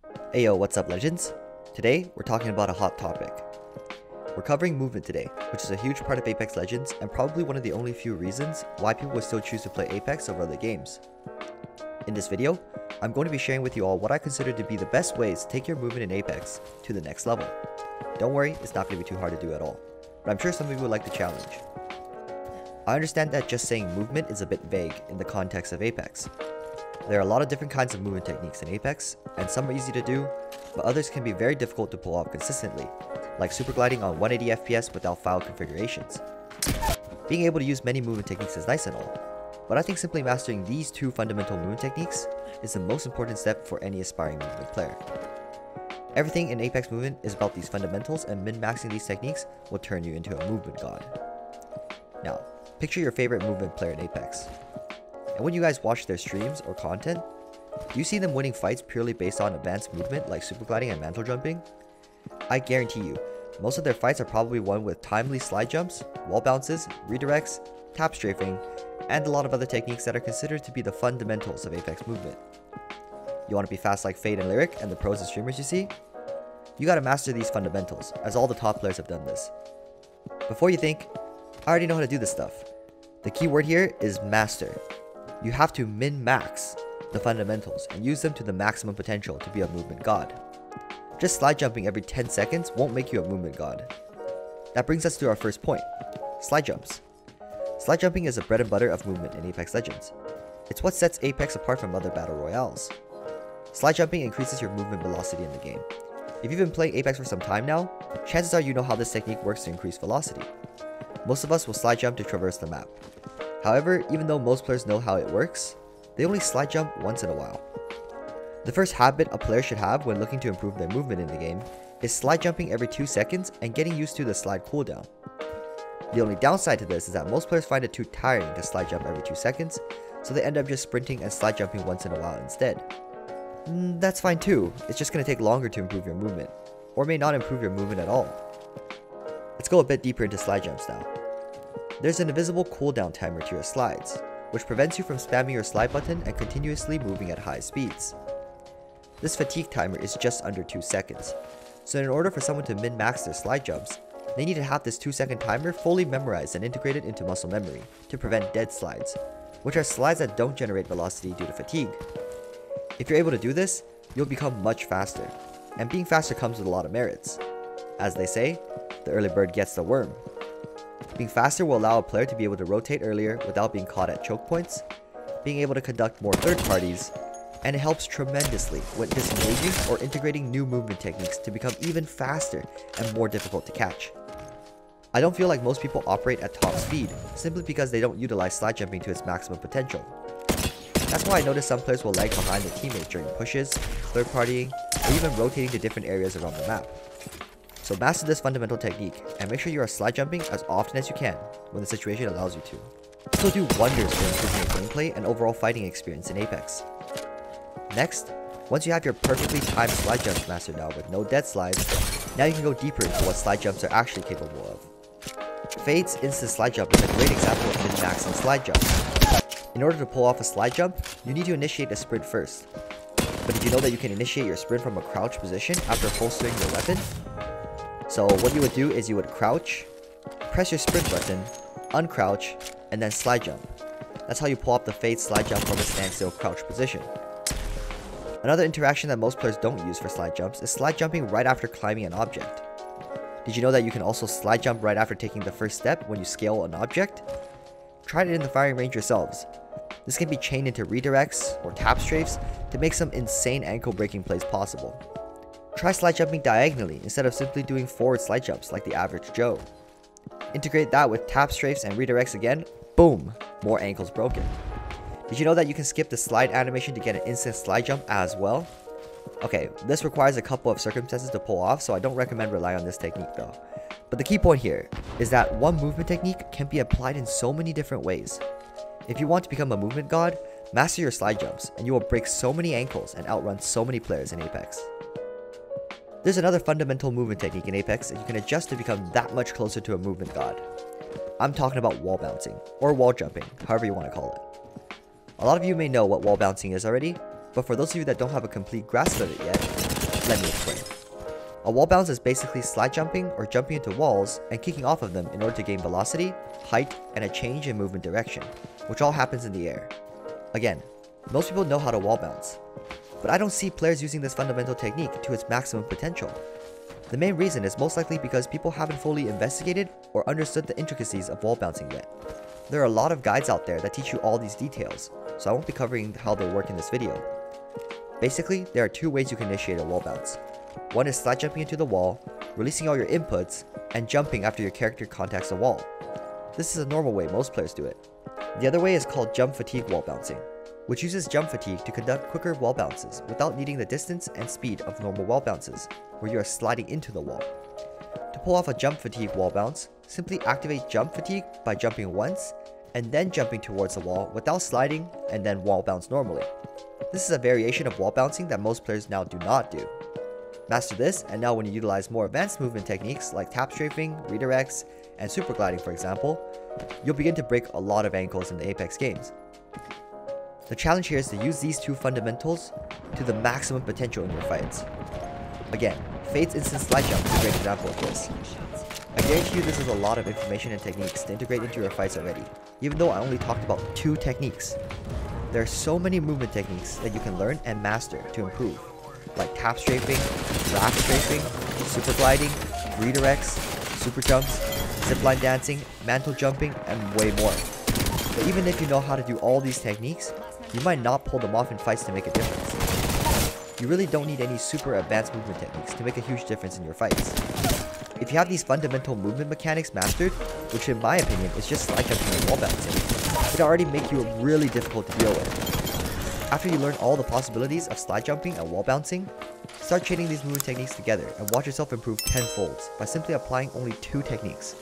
Ayo, what's up legends? Today, we're talking about a hot topic. We're covering movement today, which is a huge part of Apex Legends and probably one of the only few reasons why people would still choose to play Apex over other games. In this video, I'm going to be sharing with you all what I consider to be the best ways to take your movement in Apex to the next level. Don't worry, it's not going to be too hard to do at all, but I'm sure some of you would like the challenge. I understand that just saying movement is a bit vague in the context of Apex. There are a lot of different kinds of movement techniques in Apex, and some are easy to do, but others can be very difficult to pull off consistently, like super gliding on 180 FPS without file configurations. Being able to use many movement techniques is nice and all, but I think simply mastering these two fundamental movement techniques is the most important step for any aspiring movement player. Everything in Apex movement is about these fundamentals, and min-maxing these techniques will turn you into a movement god. Now, picture your favorite movement player in Apex. And when you guys watch their streams or content, do you see them winning fights purely based on advanced movement like super gliding and mantle jumping? I guarantee you, most of their fights are probably won with timely slide jumps, wall bounces, redirects, tap strafing, and a lot of other techniques that are considered to be the fundamentals of Apex movement. You want to be fast like Fade and Lyric and the pros and streamers you see? You gotta master these fundamentals, as all the top players have done this. Before you think, I already know how to do this stuff, the key word here is master. You have to min-max the fundamentals and use them to the maximum potential to be a movement god. Just slide jumping every 10 seconds won't make you a movement god. That brings us to our first point, slide jumps. Slide jumping is the bread and butter of movement in Apex Legends. It's what sets Apex apart from other battle royales. Slide jumping increases your movement velocity in the game. If you've been playing Apex for some time now, chances are you know how this technique works to increase velocity. Most of us will slide jump to traverse the map. However, even though most players know how it works, they only slide jump once in a while. The first habit a player should have when looking to improve their movement in the game is slide jumping every 2 seconds and getting used to the slide cooldown. The only downside to this is that most players find it too tiring to slide jump every 2 seconds, so they end up just sprinting and slide jumping once in a while instead. That's fine too, it's just going to take longer to improve your movement, or may not improve your movement at all. Let's go a bit deeper into slide jumps now. There's an invisible cooldown timer to your slides, which prevents you from spamming your slide button and continuously moving at high speeds. This fatigue timer is just under 2 seconds, so in order for someone to min-max their slide jumps, they need to have this 2-second timer fully memorized and integrated into muscle memory to prevent dead slides, which are slides that don't generate velocity due to fatigue. If you're able to do this, you'll become much faster, and being faster comes with a lot of merits. As they say, the early bird gets the worm. Being faster will allow a player to be able to rotate earlier without being caught at choke points, being able to conduct more third parties, and it helps tremendously when disengaging or integrating new movement techniques to become even faster and more difficult to catch. I don't feel like most people operate at top speed, simply because they don't utilize slide jumping to its maximum potential. That's why I notice some players will lag behind their teammates during pushes, third partying, or even rotating to different areas around the map. So master this fundamental technique, and make sure you are slide jumping as often as you can when the situation allows you to. This will do wonders for improving your gameplay and overall fighting experience in Apex. Next, once you have your perfectly timed slide jumps mastered now with no dead slides, now you can go deeper into what slide jumps are actually capable of. Fade's instant slide jump is a great example of min-maxing slide jumps. In order to pull off a slide jump, you need to initiate a sprint first. But did you know that you can initiate your sprint from a crouch position after holstering your weapon? So what you would do is you would crouch, press your sprint button, uncrouch, and then slide jump. That's how you pull off the Fade slide jump from a standstill crouch position. Another interaction that most players don't use for slide jumps is slide jumping right after climbing an object. Did you know that you can also slide jump right after taking the first step when you scale an object? Try it in the firing range yourselves. This can be chained into redirects or tap strafes to make some insane ankle breaking plays possible. Try slide jumping diagonally instead of simply doing forward slide jumps like the average Joe. Integrate that with tap strafes and redirects again, boom, more ankles broken. Did you know that you can skip the slide animation to get an instant slide jump as well? Okay, this requires a couple of circumstances to pull off, so I don't recommend relying on this technique though. But the key point here is that one movement technique can be applied in so many different ways. If you want to become a movement god, master your slide jumps and you will break so many ankles and outrun so many players in Apex. There's another fundamental movement technique in Apex that you can adjust to become that much closer to a movement god. I'm talking about wall bouncing, or wall jumping, however you want to call it. A lot of you may know what wall bouncing is already, but for those of you that don't have a complete grasp of it yet, let me explain. A wall bounce is basically slide jumping or jumping into walls and kicking off of them in order to gain velocity, height, and a change in movement direction, which all happens in the air. Again, most people know how to wall bounce, but I don't see players using this fundamental technique to its maximum potential. The main reason is most likely because people haven't fully investigated or understood the intricacies of wall bouncing yet. There are a lot of guides out there that teach you all these details, so I won't be covering how they work in this video. Basically, there are two ways you can initiate a wall bounce. One is slide jumping into the wall, releasing all your inputs, and jumping after your character contacts the wall. This is a normal way most players do it. The other way is called jump fatigue wall bouncing, which uses jump fatigue to conduct quicker wall bounces without needing the distance and speed of normal wall bounces, where you are sliding into the wall. To pull off a jump fatigue wall bounce, simply activate jump fatigue by jumping once, and then jumping towards the wall without sliding, and then wall bounce normally. This is a variation of wall bouncing that most players now do not do. Master this, and now when you utilize more advanced movement techniques like tap strafing, redirects, and super gliding for example, you'll begin to break a lot of ankles in the Apex games. The challenge here is to use these two fundamentals to the maximum potential in your fights. Again, Fade's instant slide jump is a great example of this. I guarantee you this is a lot of information and techniques to integrate into your fights already, even though I only talked about 2 techniques. There are so many movement techniques that you can learn and master to improve, like tap strafing, raft strafing, super gliding, redirects, super jumps, zipline dancing, mantle jumping, and way more. But even if you know how to do all these techniques, you might not pull them off in fights to make a difference. You really don't need any super advanced movement techniques to make a huge difference in your fights. If you have these fundamental movement mechanics mastered, which in my opinion is just slide jumping and wall bouncing, it'll already make you really difficult to deal with. After you learn all the possibilities of slide jumping and wall bouncing, start chaining these movement techniques together and watch yourself improve tenfold by simply applying only 2 techniques.